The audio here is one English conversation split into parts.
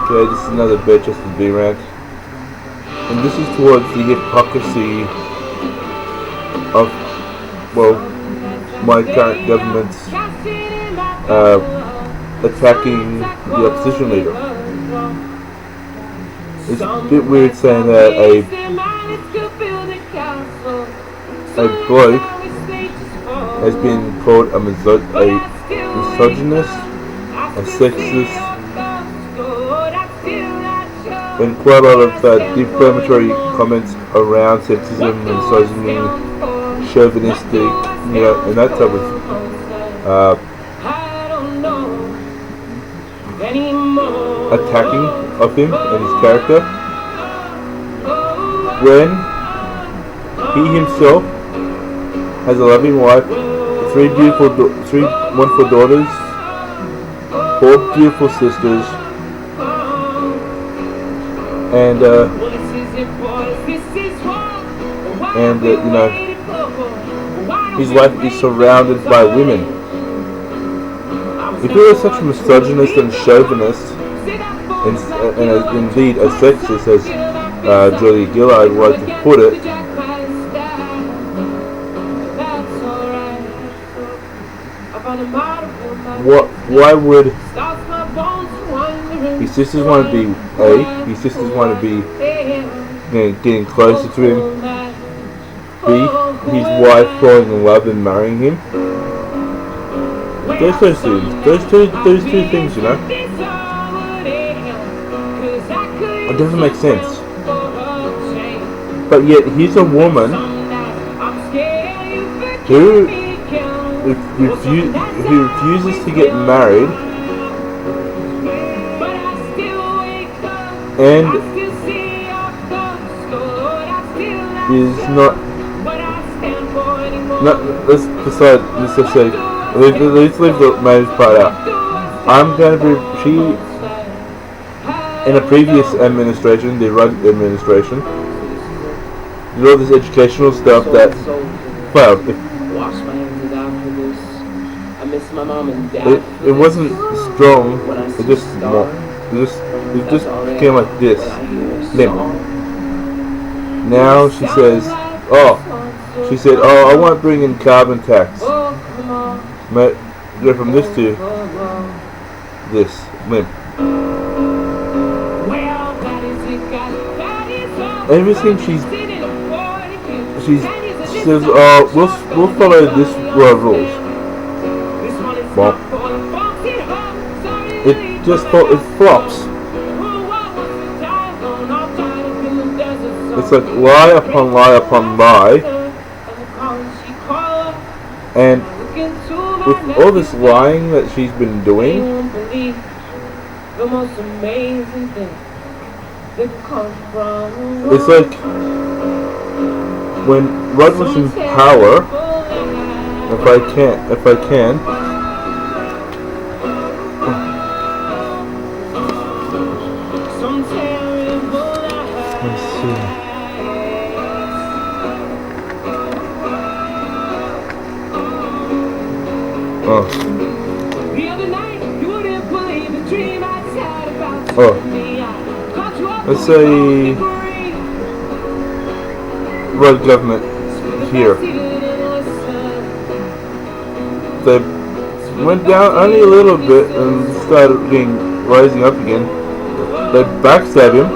Okay, this is another bitch, this is V-Rant. And this is towards the hypocrisy of, well, my current government's attacking the opposition leader. It's a bit weird saying that a bloke has been called a misogynist, a sexist, and quite a lot of defamatory comments around sexism and misogyny, chauvinistic, and that type of attacking of him and his character, when he himself has a loving wife, three wonderful daughters, 4 beautiful sisters, and his life is surrounded by women. If he was such a misogynist and chauvinist, and indeed a sexist, as Gilard would like to put it, why would his sisters want to be his sisters want to be getting closer to him, B, his wife falling in love and marrying him? Those two things, it doesn't make sense. But yet he's a woman who refuses to get married and is not let's just say let's leave the marriage part out. I'm going to be in a previous administration, the Rudd administration, did all this educational stuff that, well, my mom and dad. It wasn't strong. It just came like this, limp. Now she says, I want to bring in carbon tax. Go from this to this, limp. Everything she says, we'll follow this rules. Well, it flops. It's like lie upon lie upon lie, and with all this lying that she's been doing, it's like when Rudd was in power. If I can. Let's say Rudd government here. They went down only a little bit and started rising up again. They backstab him,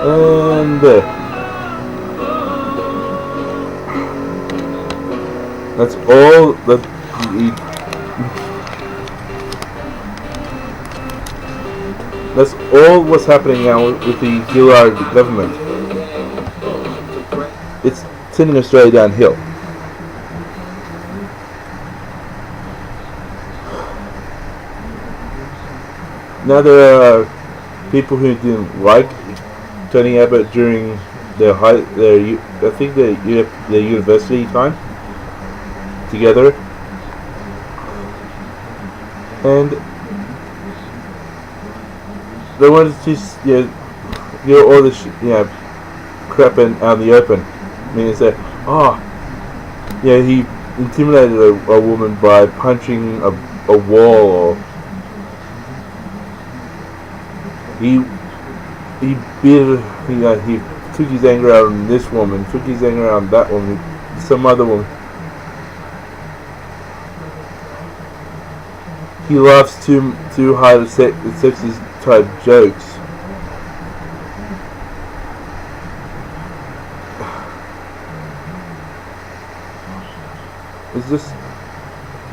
and there. That's all that That's all what's happening now with the Gilard government. It's sending Australia downhill. Now there are people who didn't like Tony Abbott during their university time together, and they wanted to just get all this crap out in the open. I mean, it's like, he intimidated a woman by punching a wall, He he bitter. He took his anger out on this woman. Took his anger out on that woman. Some other woman. He laughs too hard at sexist type jokes. It's just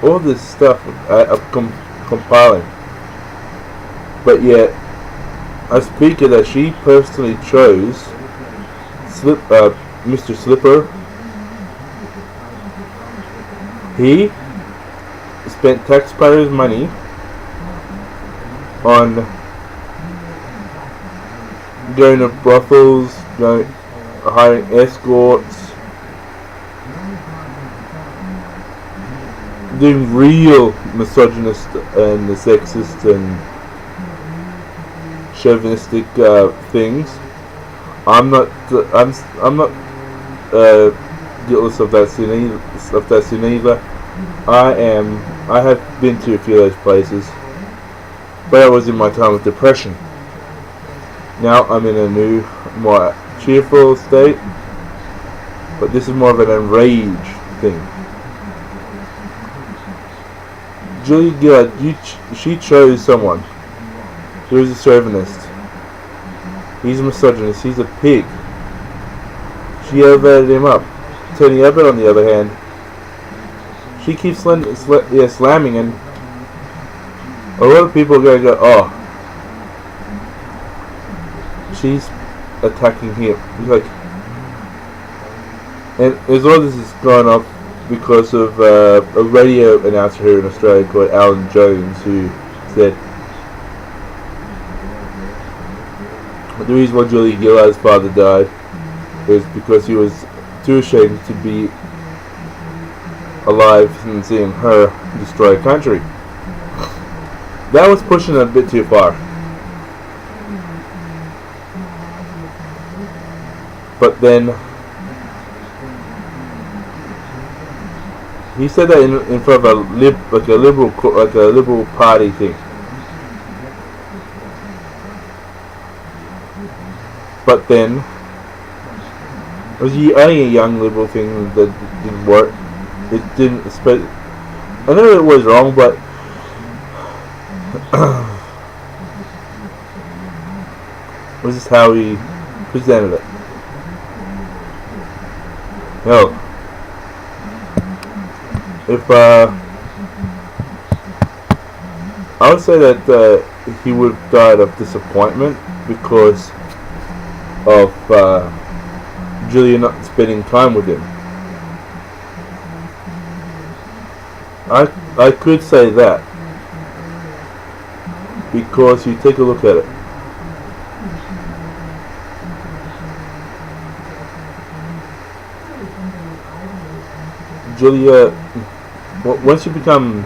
all this stuff I'm compiling. But yet, a speaker that she personally chose, Mr. Slipper, he spent taxpayers' money on going to brothels, hiring escorts, doing real misogynist and sexist and chauvinistic things. I'm not guiltless of that sin either. I have been to a few of those places, but I was in my time of depression. Now I'm in a new, more cheerful state, but this is more of an enraged thing. Julia Gilard, she chose someone. He was a chauvinist. He's a misogynist. He's a pig. She elevated him up. Tony Abbott, on the other hand, she keeps slamming, and a lot of people are going to go, oh, she's attacking him. Like, and as all this is going off because of a radio announcer here in Australia called Alan Jones, who said the reason why Julia Gillard's father died is because he was too ashamed to be alive and seeing her destroy a country. That was pushing it a bit too far. But then he said that in front of a liberal party thing. But then it was only a young liberal thing that didn't work. It didn't. I know it was wrong, but this is how he presented it. Hell, if I would say that he would have died of disappointment because of Julia not spending time with him. I could say that because you take a look at it. Julia, once you become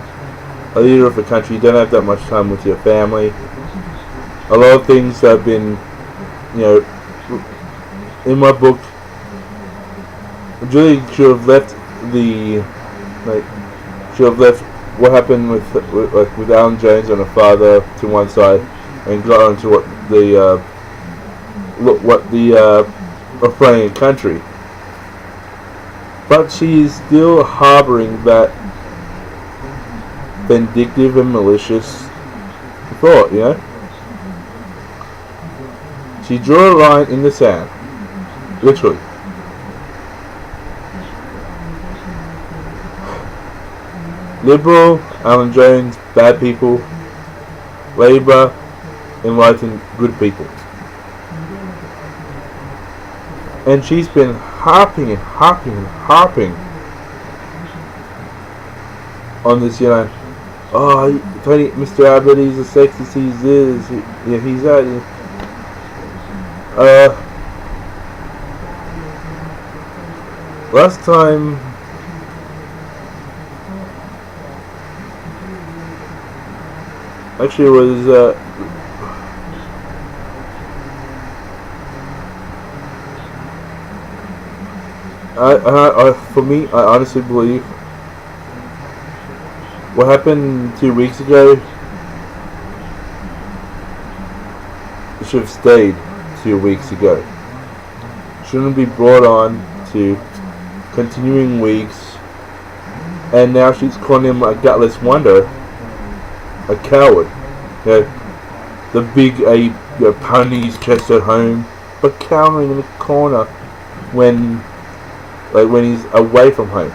a leader of a country, you don't have that much time with your family. A lot of things have been, in my book, Julia should have left what happened with Alan Jones and her father to one side, and got onto what the Australian country. But she's still harboring that vindictive and malicious thought, She drew a line in the sand, literally. Liberal, Alan Jones, bad people. Labour, enlightened, good people. And she's been harping and harping and harping on this, oh, Tony, Mr. Abbott, he's a sexist, he's this, he's that. Last time actually it was for me, I honestly believe what happened 2 weeks ago should have stayed 2 weeks ago. Shouldn't be brought on to continuing weeks, and now she's calling him a gutless wonder, a coward. The big ape, pounding his chest at home, but cowering in the corner when he's away from home.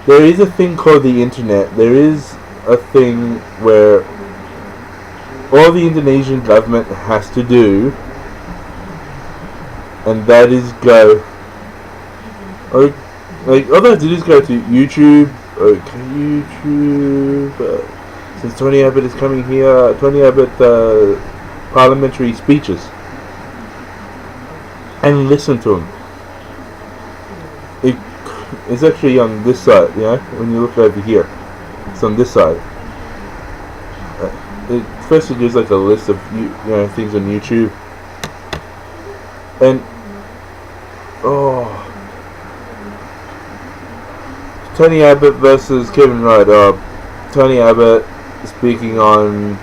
There is a thing called the internet. There is a thing where all the Indonesian government has to do, and that is go. All they do is go to YouTube. Okay, YouTube. Since Tony Abbott is coming here, Tony Abbott parliamentary speeches, and listen to him. It's actually on this side, when you look over here. It's on this side. First it gives like a list of things on YouTube. And Tony Abbott versus Kevin Rudd. Tony Abbott speaking on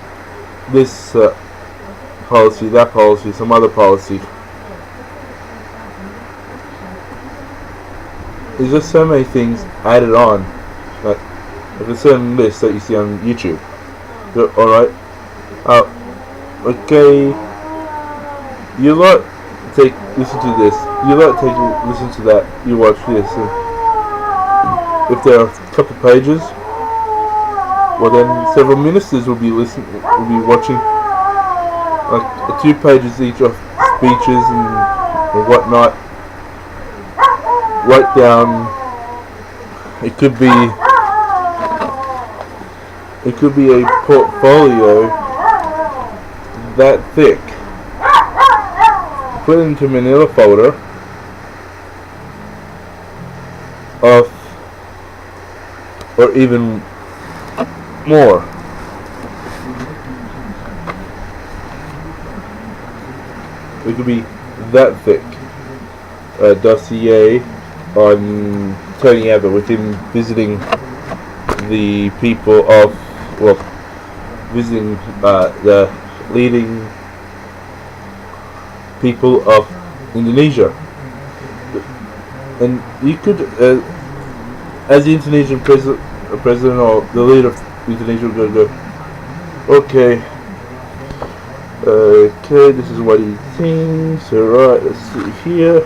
this policy, that policy, some other policy. There's just so many things added on, like a certain list that you see on YouTube. Alright. Okay. You lot listen to this. You lot listen to that. You watch this. If there are a couple pages, well then several ministers will be watching like 2 pages each of speeches and whatnot. Write down. It could be a portfolio that thick. Put it into manila folder of, or even more. It could be that thick. A dossier on Tony Abbott with him visiting the people of, visiting the leading people of Indonesia. And you could, as the Indonesian president or the leader of Indonesia, go, okay, this is what he thinks. Alright, let's see here.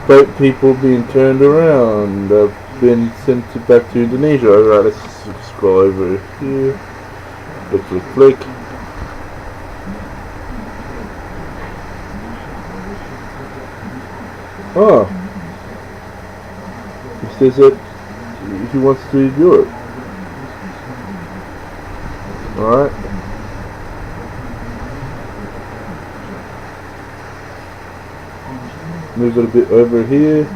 Boat people being turned around, been sent back to Indonesia. Alright, let's scroll over here. Flick. He says that he wants to do it. Alright. Move it a bit over here.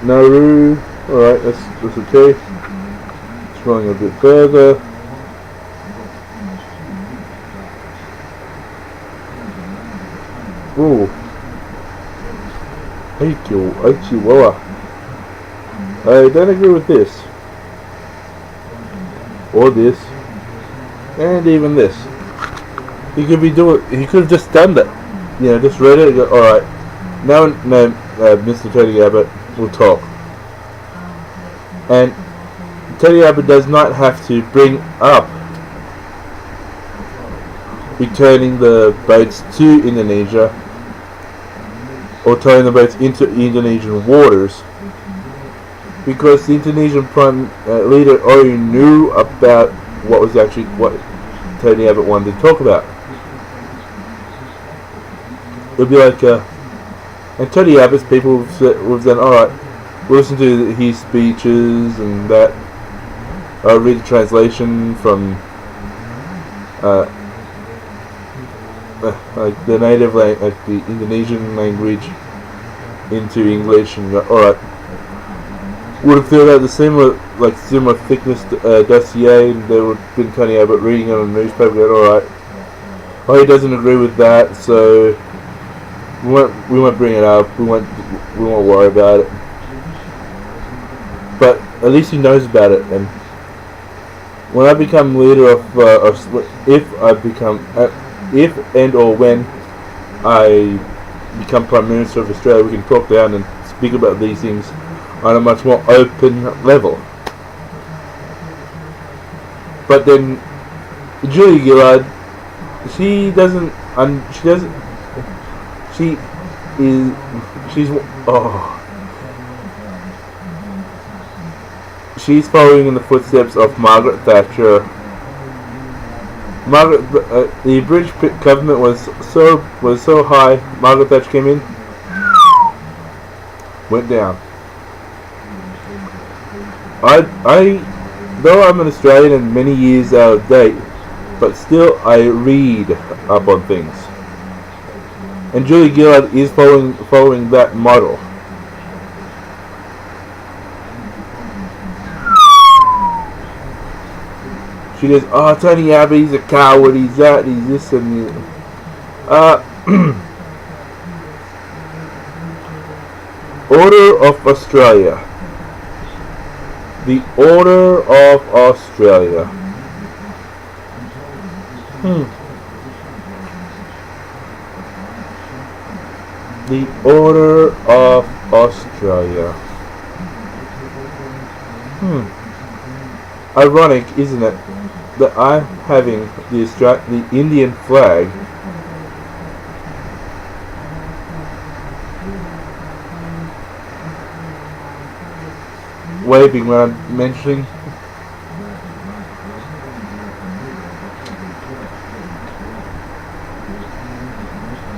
Nauru. Alright, that's okay. Scrolling a bit further. Ooh. Chihuahua. I don't agree with this. Or this. And even this. He could have just done that. Just read it and go, alright. Now, Mr. Tony Abbott will talk. And Tony Abbott does not have to bring up returning the boats to Indonesia or towing the boats into Indonesian waters, because the Indonesian prime leader already knew about what Tony Abbott wanted to talk about. It would be like, and Tony Abbott's people would have said, alright, we'll listen to his speeches and that. I'll read the translation from like the native like the Indonesian language into English, and alright, would have filled out the similar thickness dossier, and there would have been Tony Abbott reading it on the newspaper. Alright, Oh, he doesn't agree with that, so we won't bring it up. We won't worry about it. But at least he knows about it. And when I become leader if and or when I become Prime Minister of Australia, we can talk down and speak about these things on a much more open level. But then Julie Gilard, she's following in the footsteps of Margaret Thatcher. The British government was so high. Margaret Thatcher came in, went down. Though I'm an Australian and many years out of date, but still I read up on things. And Julie Gilard is following that model. She goes, oh, Tony Abbott, he's a coward, he's that, he's this and that. Order of Australia. The Order of Australia. The Order of Australia. Ironic, isn't it, that I'm having the Indian flag waving when I'm mentioning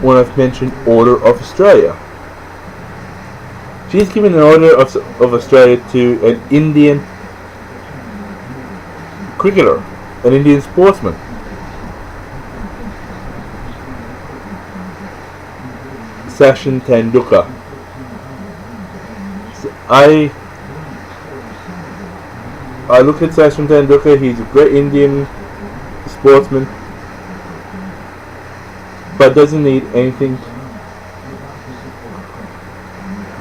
when I've mentioned Order of Australia. She's given an Order of Australia to an Indian cricketer, an Indian sportsman. Sachin Tendulkar. I look at Sachin Tendulkar, he's a great Indian sportsman, but doesn't need anything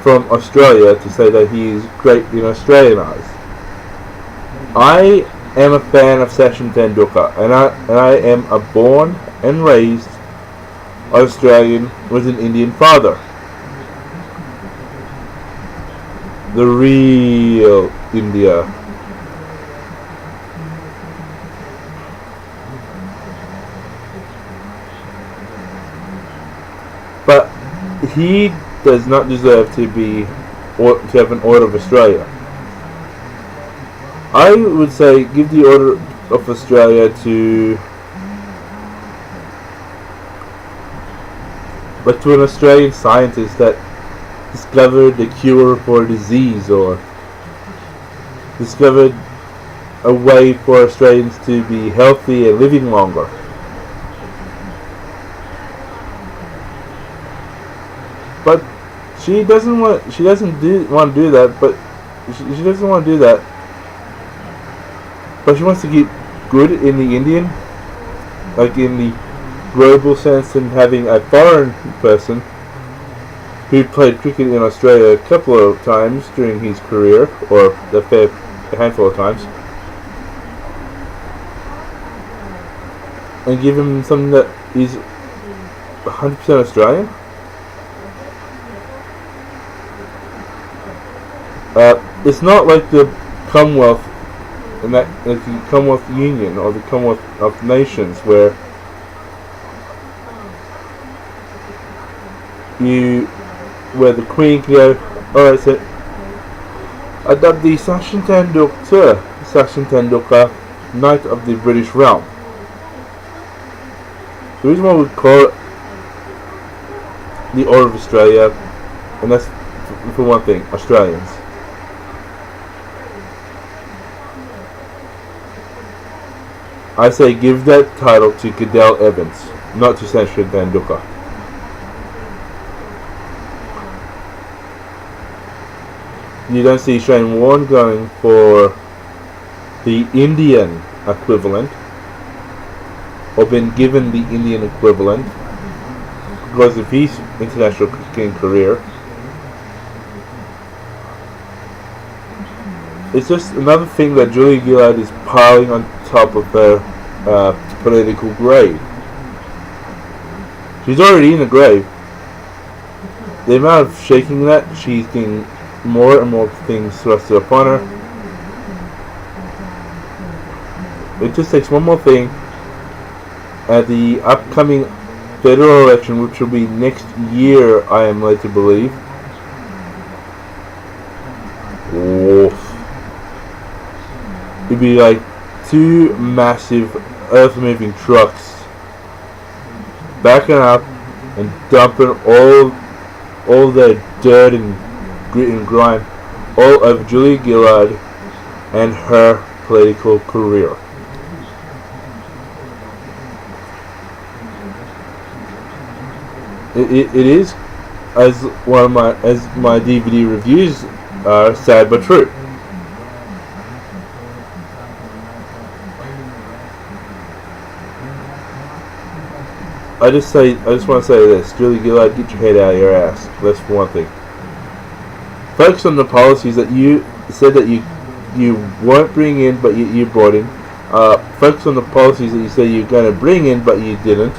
from Australia to say that he is great in Australian eyes. I am a fan of Sachin Tendulkar, and I am a born and raised Australian with an Indian father. The real India. But he does not deserve to have an Order of Australia. I would say give the Order of Australia to an Australian scientist that discovered the cure for a disease or discovered a way for Australians to be healthy and living longer. But she doesn't want to do that, but she doesn't want to do that. But she wants to keep good in the Indian, like in the global sense, and having a foreign person who played cricket in Australia a couple of times during his career, or a handful of times, and give him something that is 100% Australian. It's not like the Commonwealth and that like the Commonwealth Union or the Commonwealth of Nations where the Queen can go, alright, so I dubbed the Sachin Tendulkar Knight of the British Realm. The reason why we call it the Order of Australia, and that's for one thing, Australians. I say give that title to Cadell Evans, not to Sachin Tendulkar. You don't see Shane Warne going for the Indian equivalent. or been given the Indian equivalent because of his international cricketing career. It's just another thing that Julia Gilard is piling on top of her political grave. She's already in the grave. The amount of shaking that, she's getting more and more things thrusted upon her. It just takes one more thing. At the upcoming federal election, which will be next year, I am led to believe. Oof. It'd be like two massive earth-moving trucks backing up and dumping all their dirt and grit and grime all over Julia Gilard and her political career. It is, as my DVD reviews are, sad but true. I just want to say this: Julia Gilard, get your head out of your ass. That's for one thing. Focus on the policies that you said that you won't bring in, but you brought in. Focus on the policies that you said you're going to bring in, but you didn't.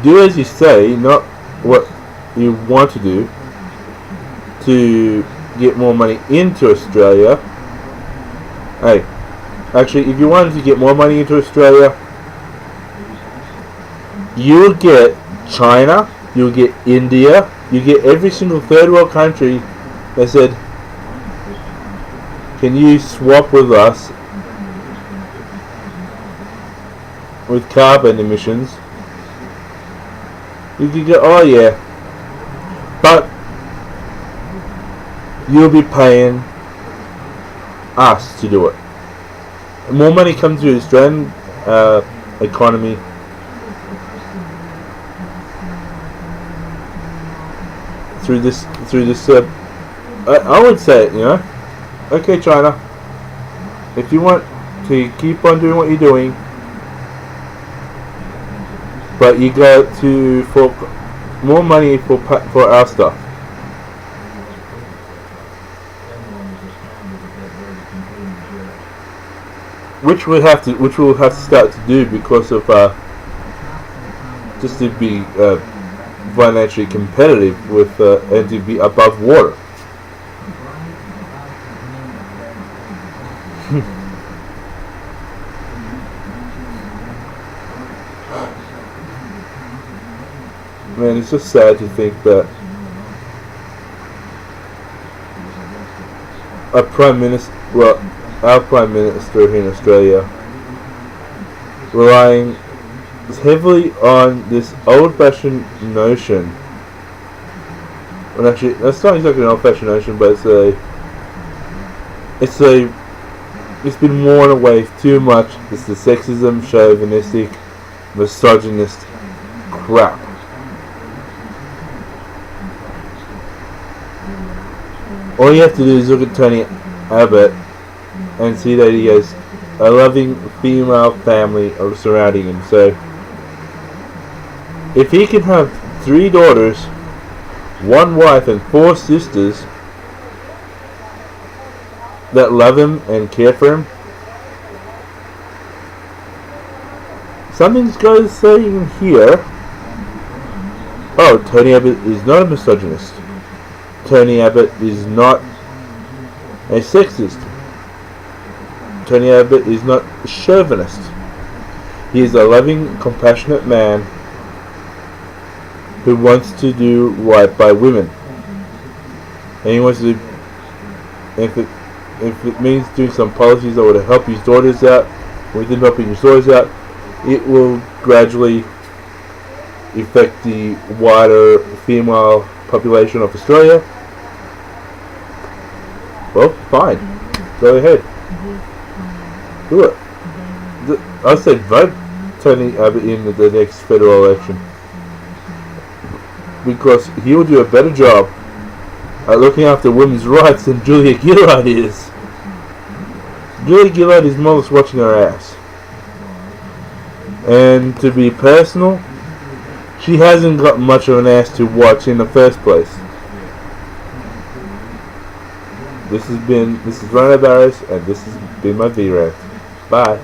Do as you say, not what you want to do, to get more money into Australia. Hey, actually, if you wanted to get more money into Australia, you'll get China, you'll get India, you get every single third world country that said, can you swap with us with carbon emissions? You could go, oh yeah, but you'll be paying us to do it. More money comes to the Australian economy through this. I would say it, okay, China, if you want to keep on doing what you're doing, but you go for more money for our stuff. Which we'll have to start to do because of just to be financially competitive with and to be above water. Man, it's just sad to think that our Prime Minister here in Australia, relying heavily on this old-fashioned notion. Well, actually, that's not exactly an old-fashioned notion, but it's been worn away too much. It's the sexism, chauvinistic, misogynist crap. All you have to do is look at Tony Abbott and see that he has a loving female family surrounding him. So, if he can have 3 daughters, 1 wife and 4 sisters that love him and care for him, something's got to say in here. Oh, Tony Abbott is not a misogynist. Tony Abbott is not a sexist. Tony Abbott is not a chauvinist. He is a loving, compassionate man who wants to do right by women. And he wants to, if it means doing some policies that would help his daughters out, with him helping his daughters out, it will gradually affect the wider female population of Australia. Well, fine. Go ahead. Do it. I said vote Tony Abbott in the next federal election, because he will do a better job at looking after women's rights than Julia Gilard is. Julie Gilard is more or less watching her ass. And to be personal, she hasn't got much of an ass to watch in the first place. This is Ronald Barris, and this has been my V-Rant. Bye.